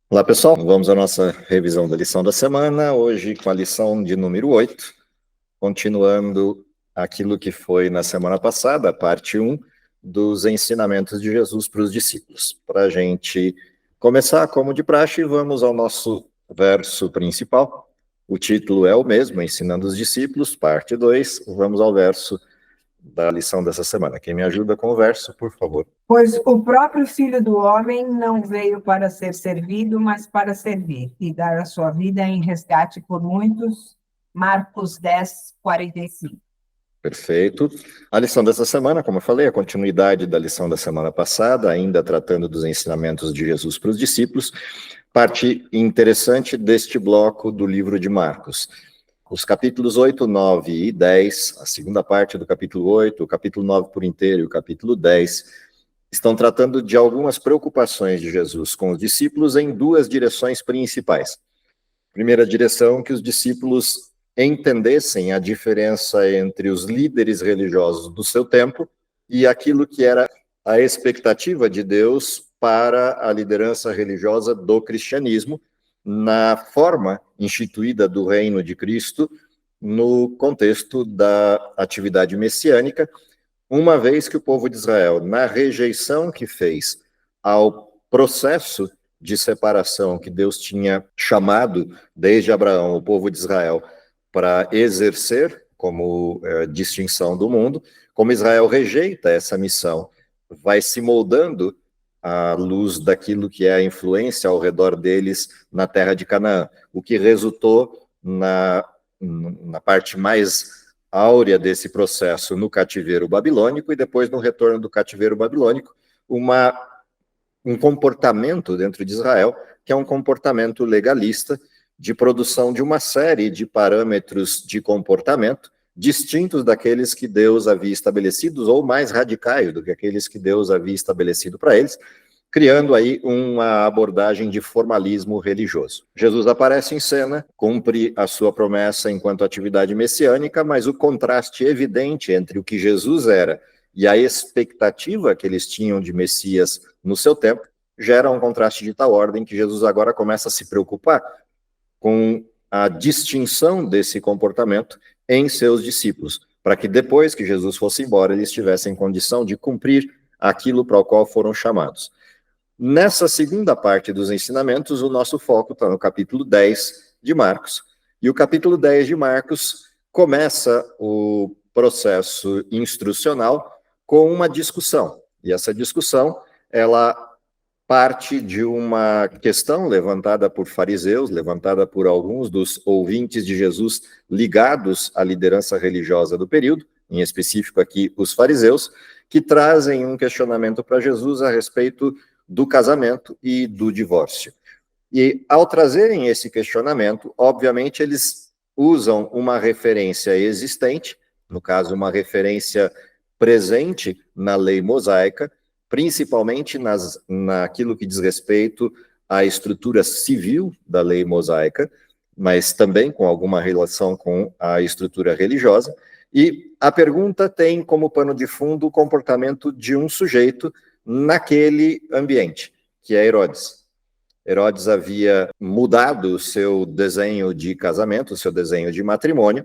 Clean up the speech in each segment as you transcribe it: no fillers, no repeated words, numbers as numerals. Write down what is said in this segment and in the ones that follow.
Olá, pessoal. Vamos à nossa revisão da lição da semana, hoje com a lição de número 8, continuando aquilo que foi na semana passada, a parte 1 dos ensinamentos de Jesus para os discípulos. Para a gente começar, como de praxe, vamos ao nosso verso principal. O título é o mesmo, Ensinando os Discípulos, parte 2. Vamos ao verso da lição dessa semana. Quem me ajuda com o verso, por favor. Pois o próprio Filho do Homem não veio para ser servido, mas para servir e dar a sua vida em resgate por muitos. Marcos 10, 45. Perfeito. A lição dessa semana, como eu falei, é a continuidade da lição da semana passada, ainda tratando dos ensinamentos de Jesus para os discípulos, parte interessante deste bloco do livro de Marcos. Os capítulos 8, 9 e 10, a segunda parte do capítulo 8, o capítulo 9 por inteiro e o capítulo 10, estão tratando de algumas preocupações de Jesus com os discípulos em duas direções principais. Primeira direção, que os discípulos entendessem a diferença entre os líderes religiosos do seu tempo e aquilo que era a expectativa de Deus para a liderança religiosa do cristianismo, na forma instituída do reino de Cristo, no contexto da atividade messiânica, uma vez que o povo de Israel, na rejeição que fez ao processo de separação que Deus tinha chamado desde Abraão, o povo de Israel, para exercer como distinção do mundo, como Israel rejeita essa missão, vai se moldando à luz daquilo que é a influência ao redor deles na terra de Canaã, o que resultou na parte mais áurea desse processo no cativeiro babilônico e depois no retorno do cativeiro babilônico, um comportamento dentro de Israel que é um comportamento legalista de produção de uma série de parâmetros de comportamento distintos daqueles que Deus havia estabelecido ou mais radicais do que aqueles que Deus havia estabelecido para eles, criando aí uma abordagem de formalismo religioso. Jesus aparece em cena, cumpre a sua promessa enquanto atividade messiânica, mas o contraste evidente entre o que Jesus era e a expectativa que eles tinham de Messias no seu tempo gera um contraste de tal ordem que Jesus agora começa a se preocupar com a distinção desse comportamento em seus discípulos, para que depois que Jesus fosse embora, eles tivessem condição de cumprir aquilo para o qual foram chamados. Nessa segunda parte dos ensinamentos, o nosso foco está no capítulo 10 de Marcos. E o capítulo 10 de Marcos começa o processo instrucional com uma discussão. E essa discussão, ela parte de uma questão levantada por fariseus, levantada por alguns dos ouvintes de Jesus ligados à liderança religiosa do período, em específico aqui os fariseus, que trazem um questionamento para Jesus a respeito do casamento e do divórcio. E ao trazerem esse questionamento, obviamente eles usam uma referência existente, no caso uma referência presente na lei mosaica, principalmente naquilo que diz respeito à estrutura civil da lei mosaica, mas também com alguma relação com a estrutura religiosa. E a pergunta tem como pano de fundo o comportamento de um sujeito naquele ambiente, que é Herodes. Herodes havia mudado o seu desenho de casamento, o seu desenho de matrimônio,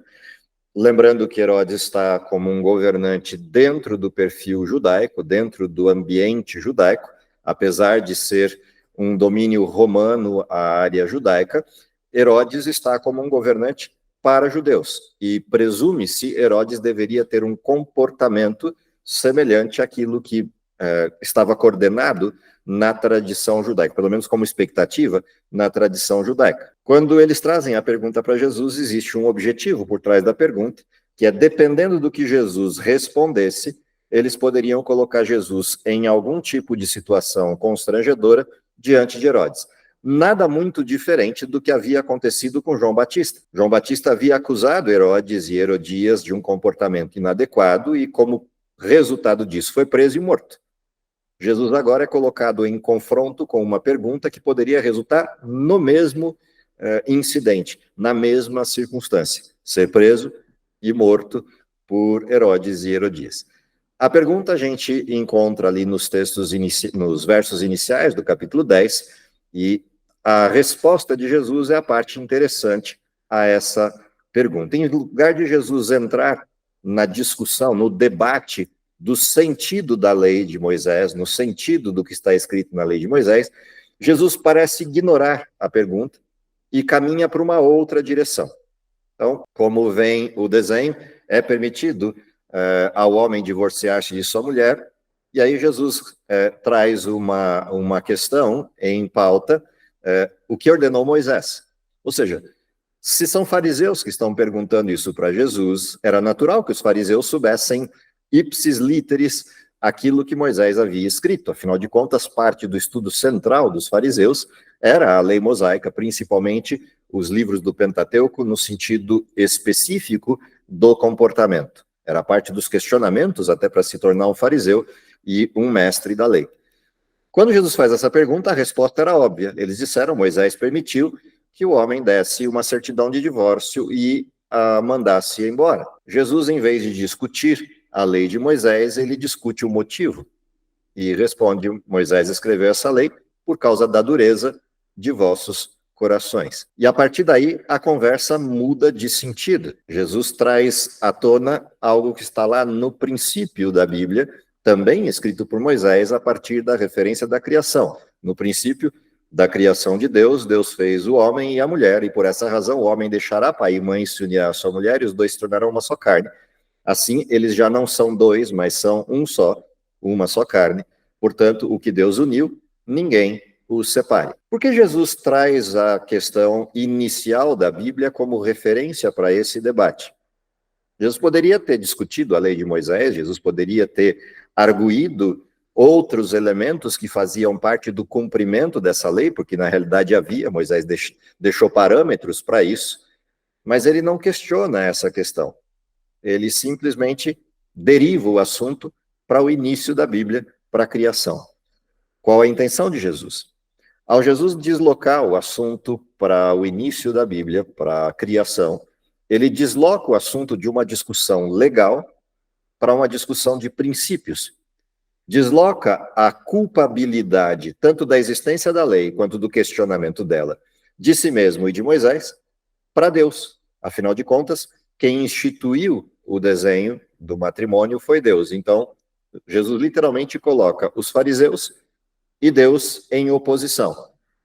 lembrando que Herodes está como um governante dentro do perfil judaico, dentro do ambiente judaico, apesar de ser um domínio romano à área judaica, Herodes está como um governante para judeus, e presume-se Herodes deveria ter um comportamento semelhante àquilo que estava coordenado na tradição judaica, pelo menos como expectativa na tradição judaica. Quando eles trazem a pergunta para Jesus, existe um objetivo por trás da pergunta, que é dependendo do que Jesus respondesse, eles poderiam colocar Jesus em algum tipo de situação constrangedora diante de Herodes. Nada muito diferente do que havia acontecido com João Batista. João Batista havia acusado Herodes e Herodias de um comportamento inadequado e, como resultado disso, foi preso e morto. Jesus agora é colocado em confronto com uma pergunta que poderia resultar no mesmo incidente, na mesma circunstância, ser preso e morto por Herodes e Herodias. A pergunta a gente encontra ali nos textos, nos versos iniciais do capítulo 10, e a resposta de Jesus é a parte interessante a essa pergunta. Em lugar de Jesus entrar na discussão, no debate do sentido da lei de Moisés, no sentido do que está escrito na lei de Moisés, Jesus parece ignorar a pergunta e caminha para uma outra direção. Então, como vem o desenho, é permitido ao homem divorciar-se de sua mulher, e aí Jesus traz uma questão em pauta, o que ordenou Moisés. Ou seja, se são fariseus que estão perguntando isso para Jesus, era natural que os fariseus soubessem ipsis literis aquilo que Moisés havia escrito. Afinal de contas, parte do estudo central dos fariseus era a lei mosaica, principalmente os livros do Pentateuco, no sentido específico do comportamento. Era parte dos questionamentos até para se tornar um fariseu e um mestre da lei. Quando Jesus faz essa pergunta, a resposta era óbvia. Eles disseram, Moisés permitiu que o homem desse uma certidão de divórcio e a mandasse embora. Jesus, em vez de discutir a lei de Moisés, ele discute o motivo e responde, Moisés escreveu essa lei por causa da dureza de vossos corações. E a partir daí, a conversa muda de sentido. Jesus traz à tona algo que está lá no princípio da Bíblia, também escrito por Moisés a partir da referência da criação. No princípio da criação de Deus, Deus fez o homem e a mulher, e por essa razão o homem deixará pai e mãe, se unirá à sua mulher, e os dois se tornarão uma só carne. Assim, eles já não são dois, mas são um só, uma só carne. Portanto, o que Deus uniu, ninguém os separe. Por que Jesus traz a questão inicial da Bíblia como referência para esse debate? Jesus poderia ter discutido a lei de Moisés, Jesus poderia ter arguído outros elementos que faziam parte do cumprimento dessa lei, porque na realidade havia, Moisés deixou parâmetros para isso, mas ele não questiona essa questão. Ele simplesmente deriva o assunto para o início da Bíblia, para a criação. Qual a intenção de Jesus? Ao Jesus deslocar o assunto para o início da Bíblia, para a criação, ele desloca o assunto de uma discussão legal para uma discussão de princípios. Desloca a culpabilidade, tanto da existência da lei, quanto do questionamento dela, de si mesmo e de Moisés, para Deus. Afinal de contas, quem instituiu o desenho do matrimônio foi Deus. Então, Jesus literalmente coloca os fariseus e Deus em oposição.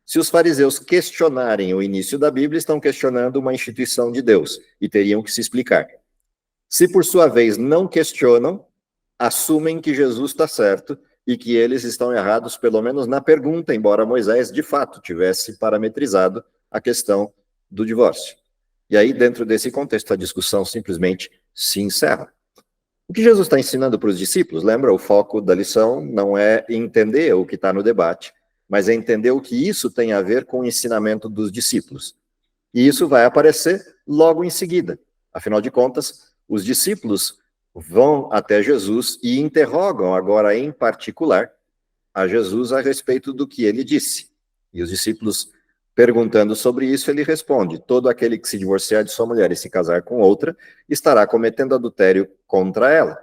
Se os fariseus questionarem o início da Bíblia, estão questionando uma instituição de Deus e teriam que se explicar. Se, por sua vez, não questionam, assumem que Jesus está certo e que eles estão errados, pelo menos na pergunta, embora Moisés, de fato, tivesse parametrizado a questão do divórcio. E aí, dentro desse contexto, a discussão simplesmente se encerra. O que Jesus está ensinando para os discípulos, lembra, o foco da lição não é entender o que está no debate, mas é entender o que isso tem a ver com o ensinamento dos discípulos. E isso vai aparecer logo em seguida. Afinal de contas, os discípulos vão até Jesus e interrogam agora em particular a Jesus a respeito do que ele disse. E os discípulos, perguntando sobre isso, ele responde, todo aquele que se divorciar de sua mulher e se casar com outra, estará cometendo adultério contra ela.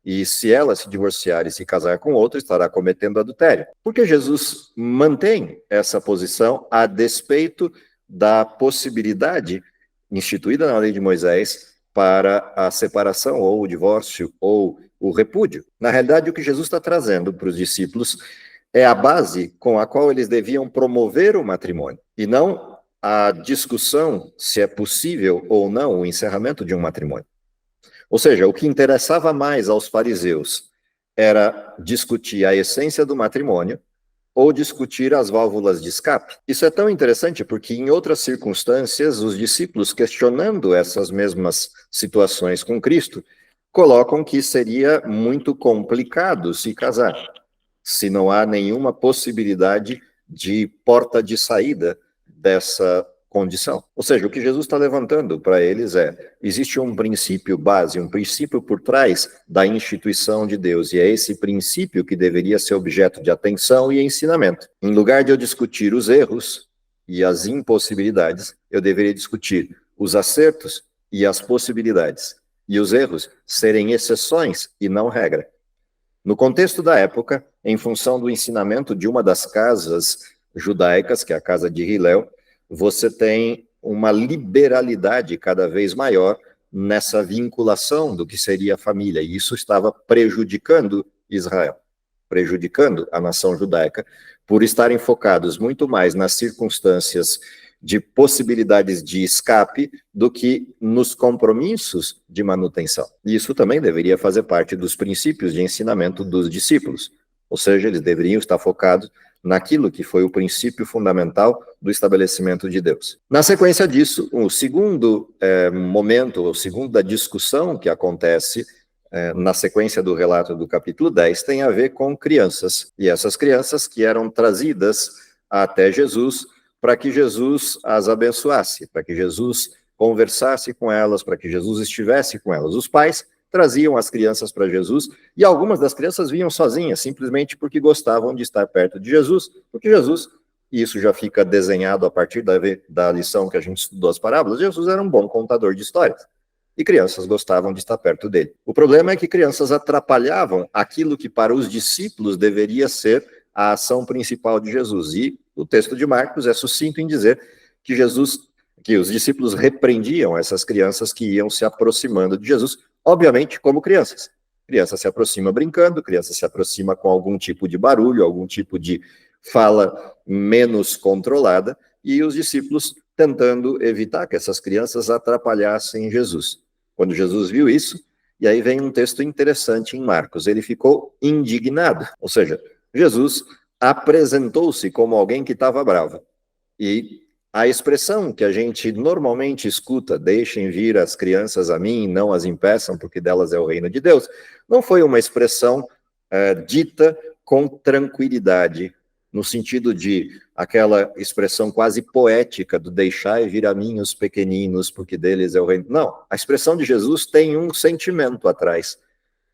E se ela se divorciar e se casar com outro, estará cometendo adultério. Porque Jesus mantém essa posição a despeito da possibilidade instituída na lei de Moisés para a separação, ou o divórcio, ou o repúdio. Na realidade, o que Jesus está trazendo para os discípulos é a base com a qual eles deviam promover o matrimônio, e não a discussão se é possível ou não o encerramento de um matrimônio. Ou seja, o que interessava mais aos fariseus era discutir a essência do matrimônio ou discutir as válvulas de escape. Isso é tão interessante porque em outras circunstâncias, os discípulos, questionando essas mesmas situações com Cristo, colocam que seria muito complicado se casar, se não há nenhuma possibilidade de porta de saída dessa condição. Ou seja, o que Jesus está levantando para eles existe um princípio base, um princípio por trás da instituição de Deus, e é esse princípio que deveria ser objeto de atenção e ensinamento. Em lugar de eu discutir os erros e as impossibilidades, eu deveria discutir os acertos e as possibilidades, e os erros serem exceções e não regra. No contexto da época, em função do ensinamento de uma das casas judaicas, que é a casa de Hillel, você tem uma liberalidade cada vez maior nessa vinculação do que seria a família, e isso estava prejudicando Israel, prejudicando a nação judaica, por estarem focados muito mais nas circunstâncias de possibilidades de escape do que nos compromissos de manutenção. E isso também deveria fazer parte dos princípios de ensinamento dos discípulos, ou seja, eles deveriam estar focados naquilo que foi o princípio fundamental do estabelecimento de Deus. Na sequência disso, o segundo momento, a segunda discussão que acontece na sequência do relato do capítulo 10, tem a ver com crianças. E essas crianças que eram trazidas até Jesus para que Jesus as abençoasse, para que Jesus conversasse com elas, para que Jesus estivesse com elas. Os pais traziam as crianças para Jesus, e algumas das crianças vinham sozinhas, simplesmente porque gostavam de estar perto de Jesus, porque Jesus, e isso já fica desenhado a partir da lição que a gente estudou as parábolas, Jesus era um bom contador de histórias, e crianças gostavam de estar perto dele. O problema é que crianças atrapalhavam aquilo que para os discípulos deveria ser a ação principal de Jesus, e o texto de Marcos é sucinto em dizer que os discípulos repreendiam essas crianças que iam se aproximando de Jesus, obviamente como crianças. Criança se aproxima brincando, criança se aproxima com algum tipo de barulho, algum tipo de fala menos controlada, e os discípulos tentando evitar que essas crianças atrapalhassem Jesus. Quando Jesus viu isso, e aí vem um texto interessante em Marcos, ele ficou indignado, ou seja, Jesus apresentou-se como alguém que estava bravo. E a expressão que a gente normalmente escuta, deixem vir as crianças a mim, não as impeçam, porque delas é o reino de Deus, não foi uma expressão dita com tranquilidade, no sentido de aquela expressão quase poética do deixai vir a mim os pequeninos, porque deles é o reino. Não, a expressão de Jesus tem um sentimento atrás.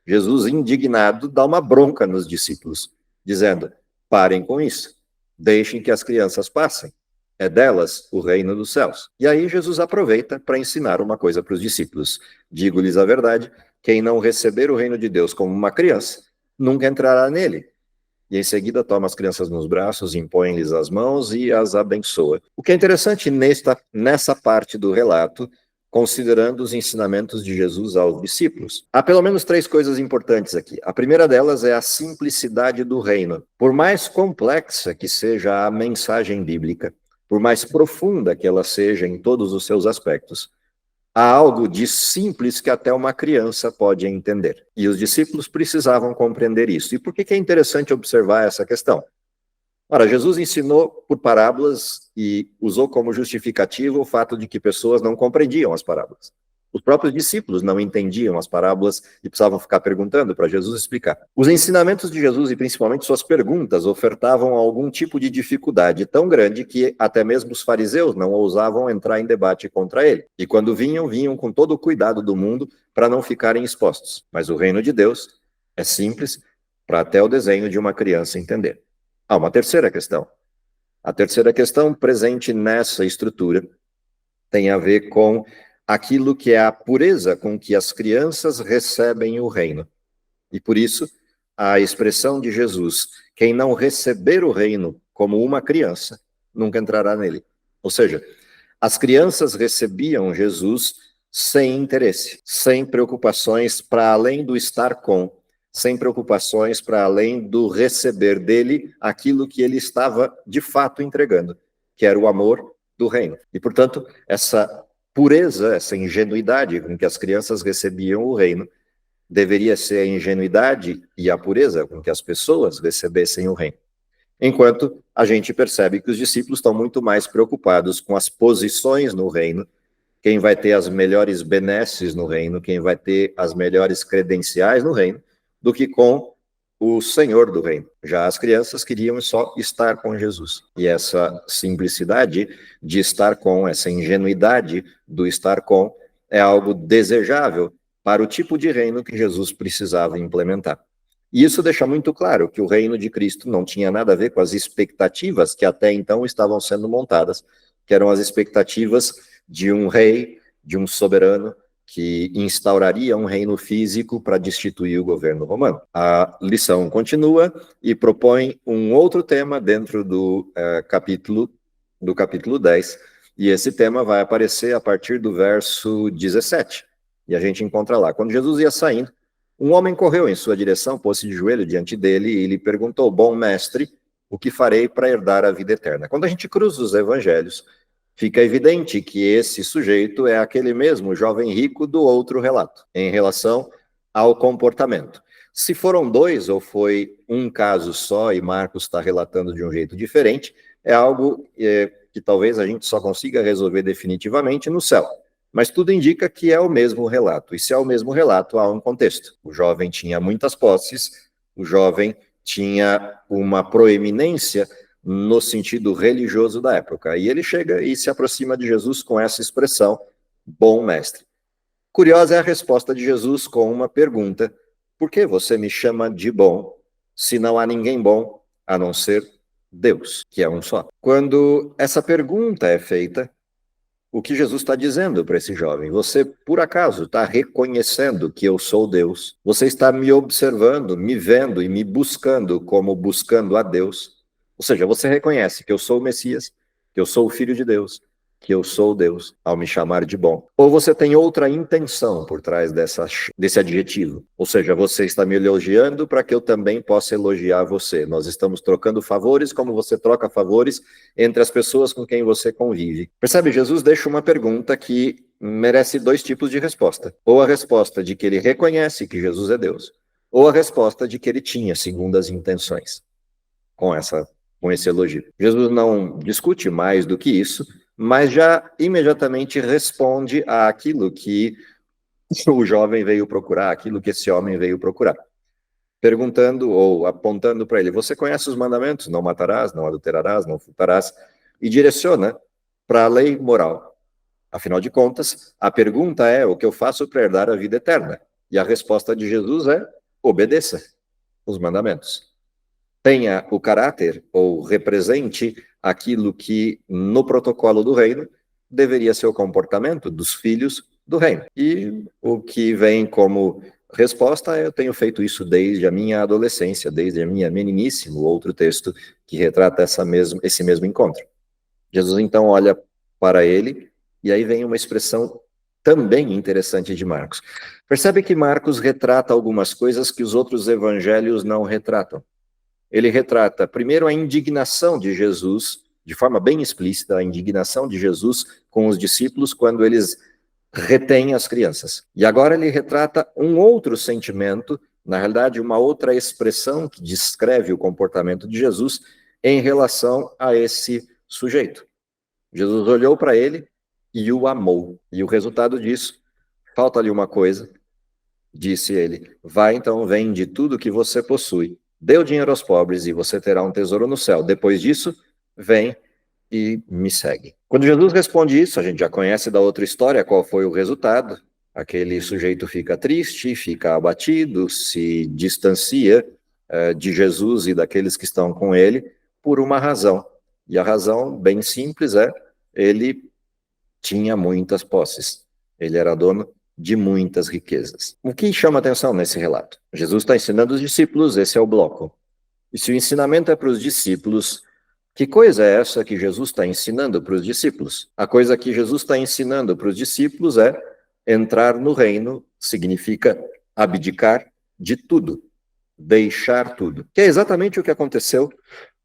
Jesus, indignado, dá uma bronca nos discípulos, dizendo, parem com isso, deixem que as crianças passem. É delas o reino dos céus. E aí Jesus aproveita para ensinar uma coisa para os discípulos. Digo-lhes a verdade, quem não receber o reino de Deus como uma criança, nunca entrará nele. E em seguida toma as crianças nos braços, impõe-lhes as mãos e as abençoa. O que é interessante nessa parte do relato, considerando os ensinamentos de Jesus aos discípulos. Há pelo menos 3 coisas importantes aqui. A primeira delas é a simplicidade do reino. Por mais complexa que seja a mensagem bíblica, por mais profunda que ela seja em todos os seus aspectos, há algo de simples que até uma criança pode entender. E os discípulos precisavam compreender isso. E por que é interessante observar essa questão? Ora, Jesus ensinou por parábolas e usou como justificativa o fato de que pessoas não compreendiam as parábolas. Os próprios discípulos não entendiam as parábolas e precisavam ficar perguntando para Jesus explicar. Os ensinamentos de Jesus e principalmente suas perguntas ofertavam algum tipo de dificuldade tão grande que até mesmo os fariseus não ousavam entrar em debate contra ele. E quando vinham com todo o cuidado do mundo para não ficarem expostos. Mas o reino de Deus é simples para até o desenho de uma criança entender. Há uma terceira questão. A terceira questão presente nessa estrutura tem a ver com aquilo que é a pureza com que as crianças recebem o reino. E por isso, a expressão de Jesus, quem não receber o reino como uma criança, nunca entrará nele. Ou seja, as crianças recebiam Jesus sem interesse, sem preocupações para além do estar com, sem preocupações para além do receber dele aquilo que ele estava de fato entregando, que era o amor do reino. E, portanto, essa pureza, essa ingenuidade com que as crianças recebiam o reino, deveria ser a ingenuidade e a pureza com que as pessoas recebessem o reino. Enquanto a gente percebe que os discípulos estão muito mais preocupados com as posições no reino, quem vai ter as melhores benesses no reino, quem vai ter as melhores credenciais no reino, do que com o Senhor do reino. Já as crianças queriam só estar com Jesus. E essa simplicidade de estar com, essa ingenuidade do estar com, é algo desejável para o tipo de reino que Jesus precisava implementar. E isso deixa muito claro que o reino de Cristo não tinha nada a ver com as expectativas que até então estavam sendo montadas, que eram as expectativas de um rei, de um soberano, que instauraria um reino físico para destituir o governo romano. A lição continua e propõe um outro tema dentro do capítulo 10, e esse tema vai aparecer a partir do verso 17, e a gente encontra lá: quando Jesus ia saindo, um homem correu em sua direção, pôs-se de joelho diante dele e lhe perguntou: bom mestre, o que farei para herdar a vida eterna? Quando a gente cruza os evangelhos, fica evidente que esse sujeito é aquele mesmo jovem rico do outro relato, em relação ao comportamento. Se foram dois ou foi um caso só e Marcos está relatando de um jeito diferente, é algo que talvez a gente só consiga resolver definitivamente no céu. Mas tudo indica que é o mesmo relato. E se é o mesmo relato, há um contexto. O jovem tinha muitas posses, o jovem tinha uma proeminência no sentido religioso da época. E ele chega e se aproxima de Jesus com essa expressão: bom mestre. Curiosa é a resposta de Jesus com uma pergunta: por que você me chama de bom, se não há ninguém bom a não ser Deus, que é um só? Quando essa pergunta é feita, o que Jesus está dizendo para esse jovem: você, por acaso, está reconhecendo que eu sou Deus? Você está me observando, me vendo e me buscando como buscando a Deus? Ou seja, você reconhece que eu sou o Messias, que eu sou o Filho de Deus, que eu sou Deus, ao me chamar de bom? Ou você tem outra intenção por trás desse adjetivo? Ou seja, você está me elogiando para que eu também possa elogiar você. Nós estamos trocando favores como você troca favores entre as pessoas com quem você convive. Percebe? Jesus deixa uma pergunta que merece dois tipos de resposta. Ou a resposta de que ele reconhece que Jesus é Deus, ou a resposta de que ele tinha segundas intenções com esse elogio. Jesus não discute mais do que isso, mas já imediatamente responde àquilo que o jovem veio procurar, aquilo que esse homem veio procurar, perguntando ou apontando para ele: você conhece os mandamentos? Não matarás, não adulterarás, não furtarás, e direciona para a lei moral. Afinal de contas, a pergunta é: o que eu faço para herdar a vida eterna? E a resposta de Jesus é: obedeça os mandamentos. Tenha o caráter ou represente aquilo que no protocolo do reino deveria ser o comportamento dos filhos do reino. E o que vem como resposta é: eu tenho feito isso desde a minha adolescência, desde a minha meninice, o outro texto que retrata esse mesmo encontro. Jesus então olha para ele, e aí vem uma expressão também interessante de Marcos. Percebe que Marcos retrata algumas coisas que os outros evangelhos não retratam. Ele retrata, primeiro, a indignação de Jesus, de forma bem explícita, a indignação de Jesus com os discípulos quando eles retêm as crianças. E agora ele retrata um outro sentimento, na realidade, uma outra expressão que descreve o comportamento de Jesus em relação a esse sujeito. Jesus olhou para ele e o amou. E o resultado disso: falta-lhe uma coisa, disse ele, vai então, vende tudo que você possui, dê o dinheiro aos pobres e você terá um tesouro no céu. Depois disso, vem e me segue. Quando Jesus responde isso, a gente já conhece da outra história qual foi o resultado. Aquele sujeito fica triste, fica abatido, se distancia de Jesus e daqueles que estão com ele por uma razão. E a razão, bem simples, é: ele tinha muitas posses. Ele era dono de muitas riquezas. O que chama atenção nesse relato? Jesus está ensinando os discípulos, esse é o bloco. E se o ensinamento é para os discípulos, que coisa é essa que Jesus está ensinando para os discípulos? A coisa que Jesus está ensinando para os discípulos é: entrar no reino significa abdicar de tudo, deixar tudo. Que é exatamente o que aconteceu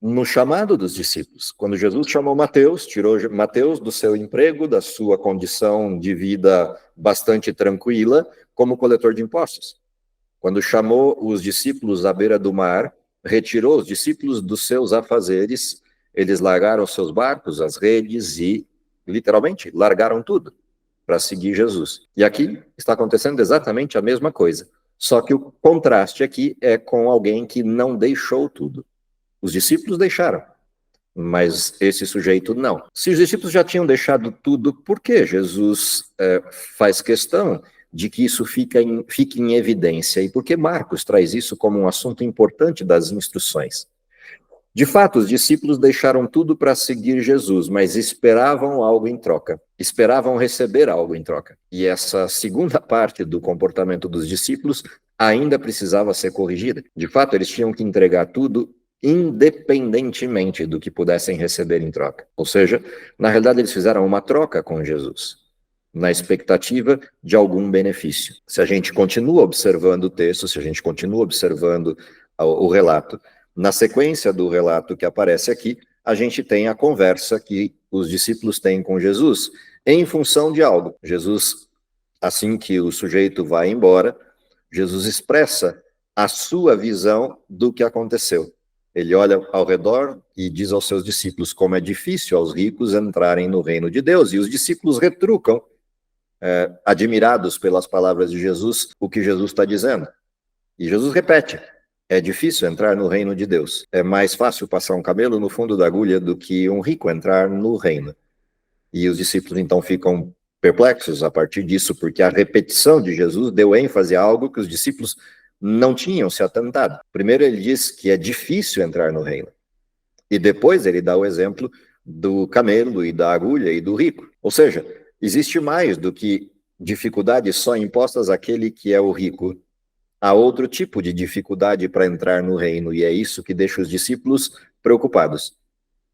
no chamado dos discípulos. Quando Jesus chamou Mateus, tirou Mateus do seu emprego, da sua condição de vida bastante tranquila, como coletor de impostos. Quando chamou os discípulos à beira do mar, retirou os discípulos dos seus afazeres, eles largaram seus barcos, as redes e, literalmente, largaram tudo para seguir Jesus. E aqui está acontecendo exatamente a mesma coisa. Só que o contraste aqui é com alguém que não deixou tudo. Os discípulos deixaram, mas esse sujeito não. Se os discípulos já tinham deixado tudo, por que Jesus faz questão de que isso fique em evidência? E por que Marcos traz isso como um assunto importante das instruções? De fato, os discípulos deixaram tudo para seguir Jesus, mas esperavam algo em troca. Esperavam receber algo em troca. E essa segunda parte do comportamento dos discípulos ainda precisava ser corrigida. De fato, eles tinham que entregar tudo independentemente do que pudessem receber em troca. Ou seja, na realidade, eles fizeram uma troca com Jesus, na expectativa de algum benefício. Se a gente continua observando o texto, se a gente continua observando o relato, na sequência do relato que aparece aqui, a gente tem a conversa que os discípulos têm com Jesus em função de algo. Jesus, assim que o sujeito vai embora, Jesus expressa a sua visão do que aconteceu. Ele olha ao redor e diz aos seus discípulos como é difícil aos ricos entrarem no reino de Deus. E os discípulos retrucam, admirados pelas palavras de Jesus, o que Jesus está dizendo. E Jesus repete: é difícil entrar no reino de Deus. É mais fácil passar um camelo no fundo da agulha do que um rico entrar no reino. E os discípulos então ficam perplexos a partir disso, porque a repetição de Jesus deu ênfase a algo que os discípulos não tinham se atentado. Primeiro ele diz que é difícil entrar no reino. E depois ele dá o exemplo do camelo e da agulha e do rico. Ou seja, existe mais do que dificuldades só impostas àquele que é o rico. Há outro tipo de dificuldade para entrar no reino, e é isso que deixa os discípulos preocupados,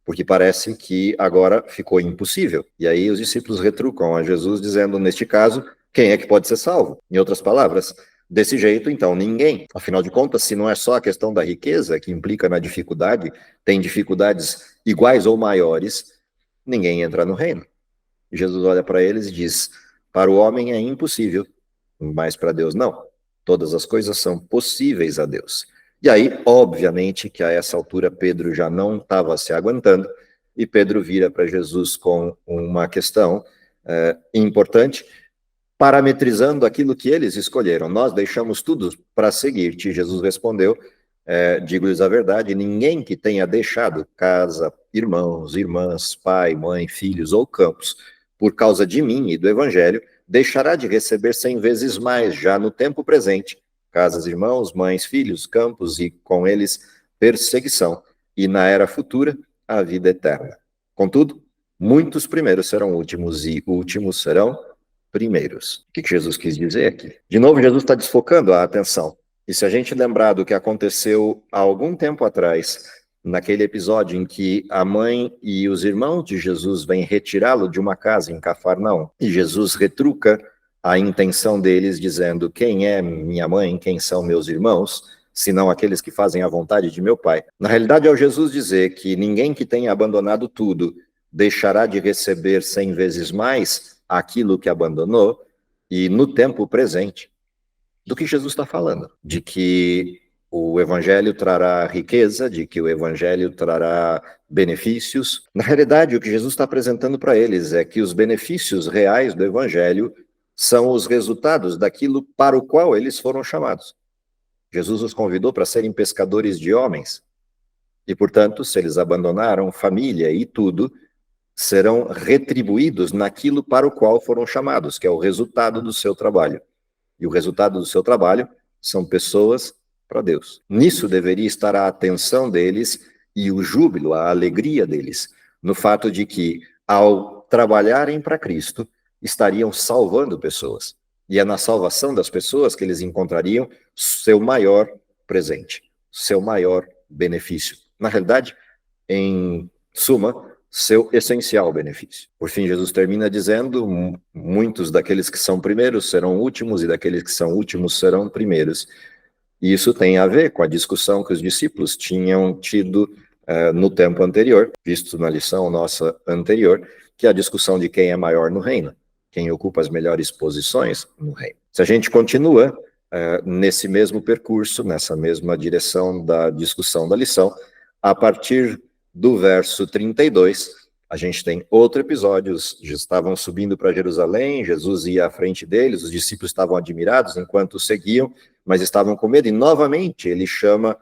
porque parece que agora ficou impossível. E aí os discípulos retrucam a Jesus, dizendo, neste caso, quem é que pode ser salvo? Em outras palavras, desse jeito, então, ninguém. Afinal de contas, se não é só a questão da riqueza que implica na dificuldade, tem dificuldades iguais ou maiores, ninguém entra no reino. E Jesus olha para eles e diz, para o homem é impossível, mas para Deus não. Todas as coisas são possíveis a Deus. E aí, obviamente, que a essa altura Pedro já não estava se aguentando, e Pedro vira para Jesus com uma questão importante, parametrizando aquilo que eles escolheram. Nós deixamos tudo para seguir-te. Jesus respondeu, digo-lhes a verdade, ninguém que tenha deixado casa, irmãos, irmãs, pai, mãe, filhos ou campos, por causa de mim e do Evangelho, deixará de receber 100 vezes mais, já no tempo presente, casas, irmãos, mães, filhos, campos e com eles perseguição, e na era futura, a vida eterna. Contudo, muitos primeiros serão últimos e últimos serão primeiros. O que Jesus quis dizer aqui? De novo, Jesus está desfocando a atenção. E se a gente lembrar do que aconteceu há algum tempo atrás, naquele episódio em que a mãe e os irmãos de Jesus vêm retirá-lo de uma casa em Cafarnaum, e Jesus retruca a intenção deles, dizendo, quem é minha mãe, quem são meus irmãos, senão aqueles que fazem a vontade de meu Pai. Na realidade, ao Jesus dizer que ninguém que tenha abandonado tudo deixará de receber 100 vezes mais aquilo que abandonou, e no tempo presente, do que Jesus está falando, de que o Evangelho trará riqueza, de que o Evangelho trará benefícios. Na realidade, o que Jesus está apresentando para eles é que os benefícios reais do Evangelho são os resultados daquilo para o qual eles foram chamados. Jesus os convidou para serem pescadores de homens. E, portanto, se eles abandonaram família e tudo, serão retribuídos naquilo para o qual foram chamados, que é o resultado do seu trabalho. E o resultado do seu trabalho são pessoas para Deus. Nisso deveria estar a atenção deles e o júbilo, a alegria deles, no fato de que, ao trabalharem para Cristo, estariam salvando pessoas. E é na salvação das pessoas que eles encontrariam seu maior presente, seu maior benefício. Na realidade, em suma, seu essencial benefício. Por fim, Jesus termina dizendo, muitos daqueles que são primeiros serão últimos e daqueles que são últimos serão primeiros. E isso tem a ver com a discussão que os discípulos tinham tido no tempo anterior, visto na lição nossa anterior, que é a discussão de quem é maior no reino, quem ocupa as melhores posições no reino. Se a gente continua nesse mesmo percurso, nessa mesma direção da discussão da lição, a partir do verso 32, a gente tem outro episódio, já estavam subindo para Jerusalém, Jesus ia à frente deles, os discípulos estavam admirados enquanto seguiam, mas estavam com medo, e novamente ele chama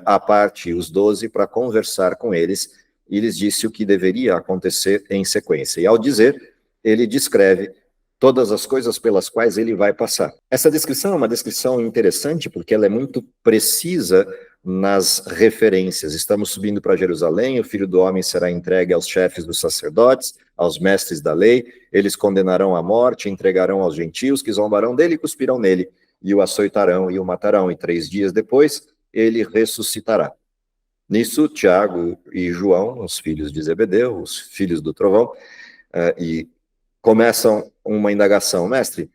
à parte os 12 para conversar com eles, e lhes disse o que deveria acontecer em sequência. E ao dizer, ele descreve todas as coisas pelas quais ele vai passar. Essa descrição é uma descrição interessante porque ela é muito precisa nas referências. Estamos subindo para Jerusalém, o Filho do Homem será entregue aos chefes dos sacerdotes, aos mestres da lei, eles condenarão à morte, entregarão aos gentios, que zombarão dele e cuspirão nele, e o açoitarão e o matarão, e 3 dias depois ele ressuscitará. Nisso, Tiago e João, os filhos de Zebedeu, os filhos do trovão, e começam uma indagação: mestre,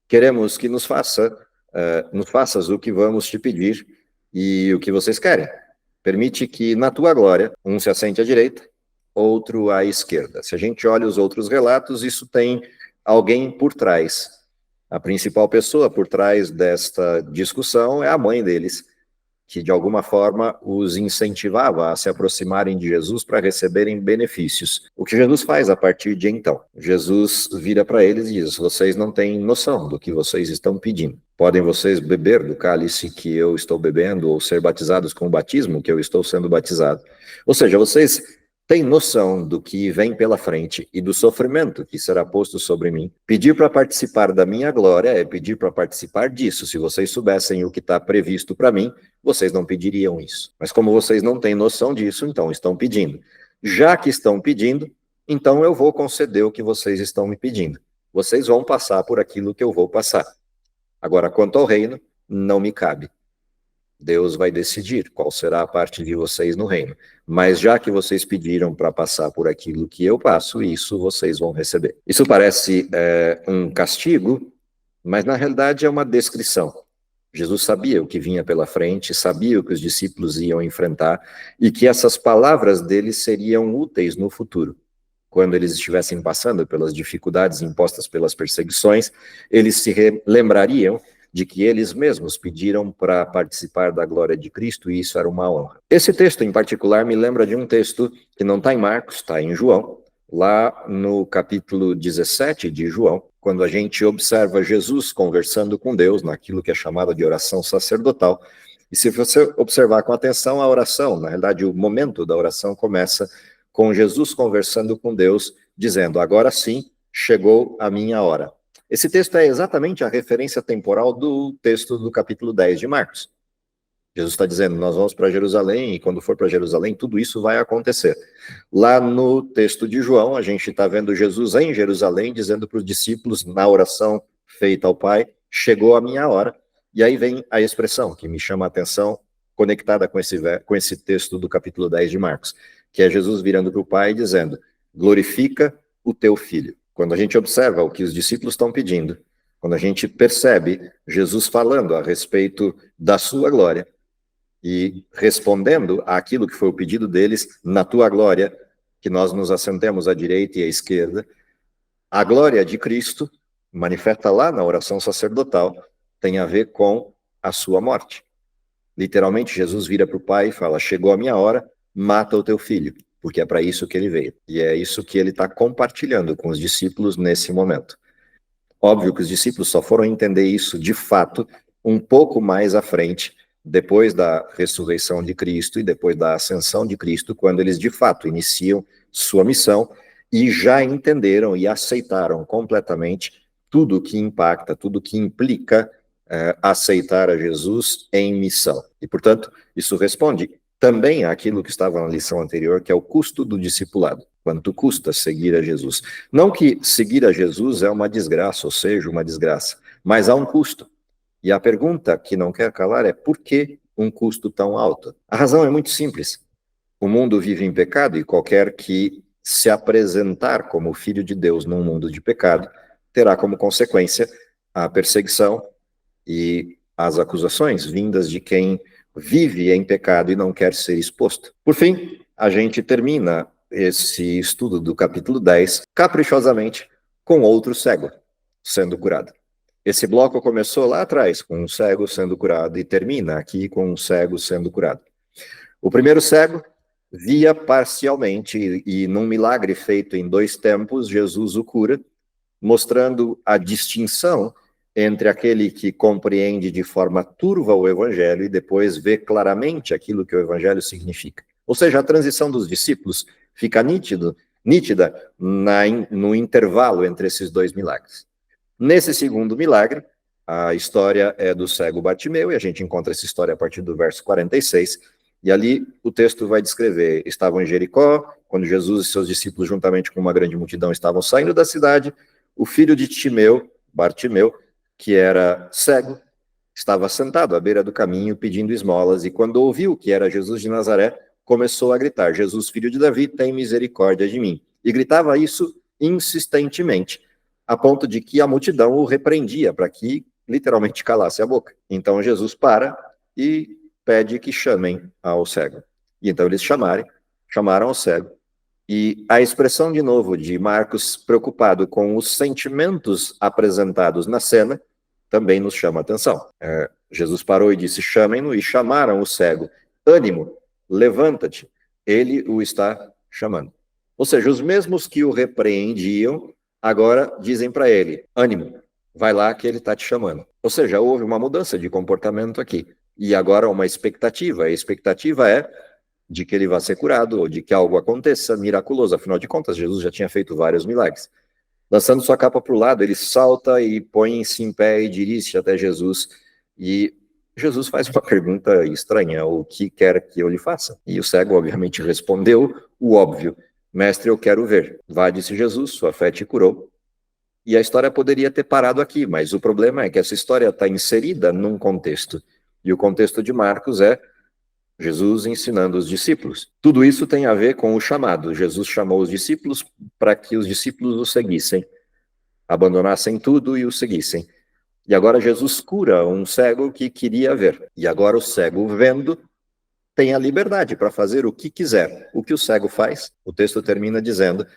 queremos que nos faças o que vamos te pedir e o que vocês querem. Permite que na tua glória um se assente à direita, outro à esquerda. Se a gente olha os outros relatos, isso tem alguém por trás. A principal pessoa por trás desta discussão é a mãe deles, que de alguma forma os incentivava a se aproximarem de Jesus para receberem benefícios. O que Jesus faz a partir de então? Jesus vira para eles e diz: vocês não têm noção do que vocês estão pedindo. Podem vocês beber do cálice que eu estou bebendo ou ser batizados com o batismo que eu estou sendo batizado? Ou seja, vocês têm noção do que vem pela frente e do sofrimento que será posto sobre mim. Pedir para participar da minha glória é pedir para participar disso. Se vocês soubessem o que está previsto para mim, vocês não pediriam isso. Mas como vocês não têm noção disso, então estão pedindo. Já que estão pedindo, então eu vou conceder o que vocês estão me pedindo. Vocês vão passar por aquilo que eu vou passar. Agora, quanto ao reino, não me cabe. Deus vai decidir qual será a parte de vocês no reino. Mas já que vocês pediram para passar por aquilo que eu passo, isso vocês vão receber. Isso parece um castigo, mas na realidade é uma descrição. Jesus sabia o que vinha pela frente, sabia o que os discípulos iam enfrentar e que essas palavras dele seriam úteis no futuro. Quando eles estivessem passando pelas dificuldades impostas pelas perseguições, eles se lembrariam de que eles mesmos pediram para participar da glória de Cristo, e isso era uma honra. Esse texto, em particular, me lembra de um texto que não está em Marcos, está em João, lá no capítulo 17 de João, quando a gente observa Jesus conversando com Deus, naquilo que é chamado de oração sacerdotal. E se você observar com atenção a oração, na realidade o momento da oração começa com Jesus conversando com Deus, dizendo: agora sim, chegou a minha hora. Esse texto é exatamente a referência temporal do texto do capítulo 10 de Marcos. Jesus está dizendo: nós vamos para Jerusalém, e quando for para Jerusalém, tudo isso vai acontecer. Lá no texto de João, a gente está vendo Jesus em Jerusalém, dizendo para os discípulos, na oração feita ao Pai: chegou a minha hora. E aí vem a expressão que me chama a atenção, conectada com esse texto do capítulo 10 de Marcos, que é Jesus virando para o Pai e dizendo: glorifica o teu filho. Quando a gente observa o que os discípulos estão pedindo, quando a gente percebe Jesus falando a respeito da sua glória e respondendo àquilo que foi o pedido deles: na tua glória, que nós nos assentemos à direita e à esquerda, a glória de Cristo, manifesta lá na oração sacerdotal, tem a ver com a sua morte. Literalmente, Jesus vira para o Pai e fala: chegou a minha hora, mata o teu filho, porque é para isso que ele veio. E é isso que ele está compartilhando com os discípulos nesse momento. Óbvio que os discípulos só foram entender isso de fato um pouco mais à frente, depois da ressurreição de Cristo e depois da ascensão de Cristo, quando eles de fato iniciam sua missão e já entenderam e aceitaram completamente tudo que impacta, tudo que implica aceitar a Jesus em missão. E, portanto, isso responde também àquilo que estava na lição anterior, que é o custo do discipulado. Quanto custa seguir a Jesus? Não que seguir a Jesus é uma desgraça, ou seja, uma desgraça, mas há um custo. E a pergunta que não quer calar é: por que um custo tão alto? A razão é muito simples. O mundo vive em pecado e qualquer que se apresentar como filho de Deus num mundo de pecado terá como consequência a perseguição e as acusações vindas de quem vive em pecado e não quer ser exposto. Por fim, a gente termina esse estudo do capítulo 10, caprichosamente, com outro cego sendo curado. Esse bloco começou lá atrás, com um cego sendo curado, e termina aqui com um cego sendo curado. O primeiro cego via parcialmente, e num milagre feito em 2 tempos, Jesus o cura, mostrando a distinção entre aquele que compreende de forma turva o evangelho e depois vê claramente aquilo que o evangelho significa. Ou seja, a transição dos discípulos fica nítido nítida no intervalo entre esses dois milagres. Nesse segundo milagre, a história é do cego Bartimeu, e a gente encontra essa história a partir do verso 46, e ali o texto vai descrever: estavam em Jericó, quando Jesus e seus discípulos, juntamente com uma grande multidão, estavam saindo da cidade, o filho de Timeu, Bartimeu, que era cego, estava sentado à beira do caminho pedindo esmolas, e quando ouviu que era Jesus de Nazaré, começou a gritar: Jesus, filho de Davi, tem misericórdia de mim. E gritava isso insistentemente, a ponto de que a multidão o repreendia para que literalmente calasse a boca. Então Jesus para e pede que chamem ao cego. E então eles chamaram ao cego. E a expressão de novo de Marcos, preocupado com os sentimentos apresentados na cena, também nos chama a atenção. Jesus parou e disse: chamem-no, e chamaram o cego. Ânimo, levanta-te, ele o está chamando. Ou seja, os mesmos que o repreendiam, agora dizem para ele: ânimo, vai lá que ele está te chamando. Ou seja, houve uma mudança de comportamento aqui. E agora uma expectativa. A expectativa é de que ele vá ser curado, ou de que algo aconteça miraculoso. Afinal de contas, Jesus já tinha feito vários milagres. Lançando sua capa para o lado, ele salta e põe-se em pé e dirige-se até Jesus. E Jesus faz uma pergunta estranha: o que quer que eu lhe faça? E o cego, obviamente, respondeu o óbvio: mestre, eu quero ver. Vá, disse Jesus, sua fé te curou. E a história poderia ter parado aqui, mas o problema é que essa história está inserida num contexto. E o contexto de Marcos é Jesus ensinando os discípulos. Tudo isso tem a ver com o chamado. Jesus chamou os discípulos para que os discípulos o seguissem, abandonassem tudo e o seguissem. E agora Jesus cura um cego que queria ver. E agora o cego, vendo, tem a liberdade para fazer o que quiser. O que o cego faz? O texto termina dizendo: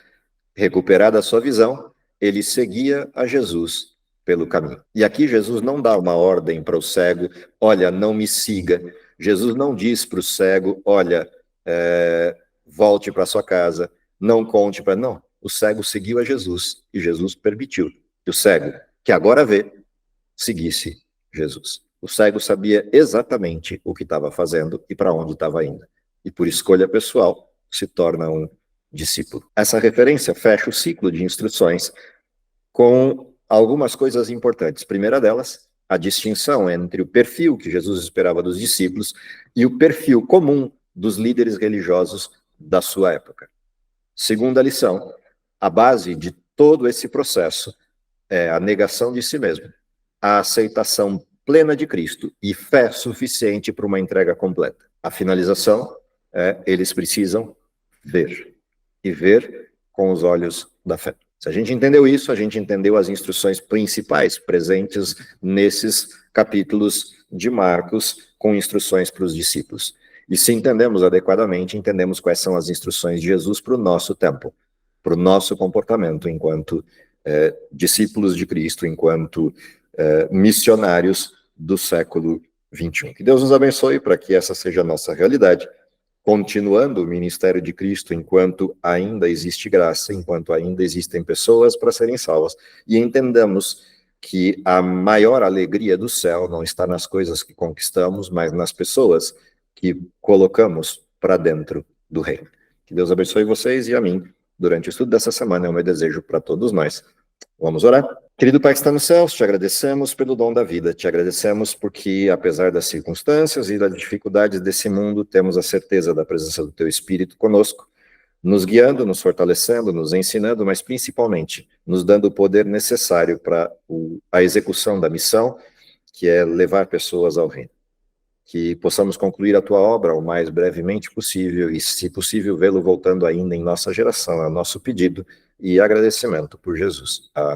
recuperada a sua visão, ele seguia a Jesus pelo caminho. E aqui Jesus não dá uma ordem para o cego: olha, não me siga. Jesus não diz para o cego: olha, volte para sua casa, não conte para... Não, o cego seguiu a Jesus, e Jesus permitiu que o cego, que agora vê, seguisse Jesus. O cego sabia exatamente o que estava fazendo e para onde estava indo. E por escolha pessoal, se torna um discípulo. Essa referência fecha o ciclo de instruções com algumas coisas importantes. Primeira delas, a distinção entre o perfil que Jesus esperava dos discípulos e o perfil comum dos líderes religiosos da sua época. Segunda lição, a base de todo esse processo é a negação de si mesmo, a aceitação plena de Cristo e fé suficiente para uma entrega completa. A finalização é: eles precisam ver, e ver com os olhos da fé. Se a gente entendeu isso, a gente entendeu as instruções principais presentes nesses capítulos de Marcos, com instruções para os discípulos. E se entendemos adequadamente, entendemos quais são as instruções de Jesus para o nosso tempo, para o nosso comportamento enquanto discípulos de Cristo, enquanto missionários do século XXI. Que Deus nos abençoe para que essa seja a nossa realidade, continuando o ministério de Cristo enquanto ainda existe graça, enquanto ainda existem pessoas para serem salvas, e entendamos que a maior alegria do céu não está nas coisas que conquistamos, mas nas pessoas que colocamos para dentro do reino. Que Deus abençoe vocês e a mim durante o estudo dessa semana. É o meu desejo para todos nós. Vamos orar? Querido Pai que está nos céus, te agradecemos pelo dom da vida, te agradecemos porque, apesar das circunstâncias e das dificuldades desse mundo, temos a certeza da presença do Teu Espírito conosco, nos guiando, nos fortalecendo, nos ensinando, mas principalmente nos dando o poder necessário para a execução da missão, que é levar pessoas ao reino. Que possamos concluir a Tua obra o mais brevemente possível e, se possível, vê-lo voltando ainda em nossa geração. É o nosso pedido e agradecimento por Jesus. Amém.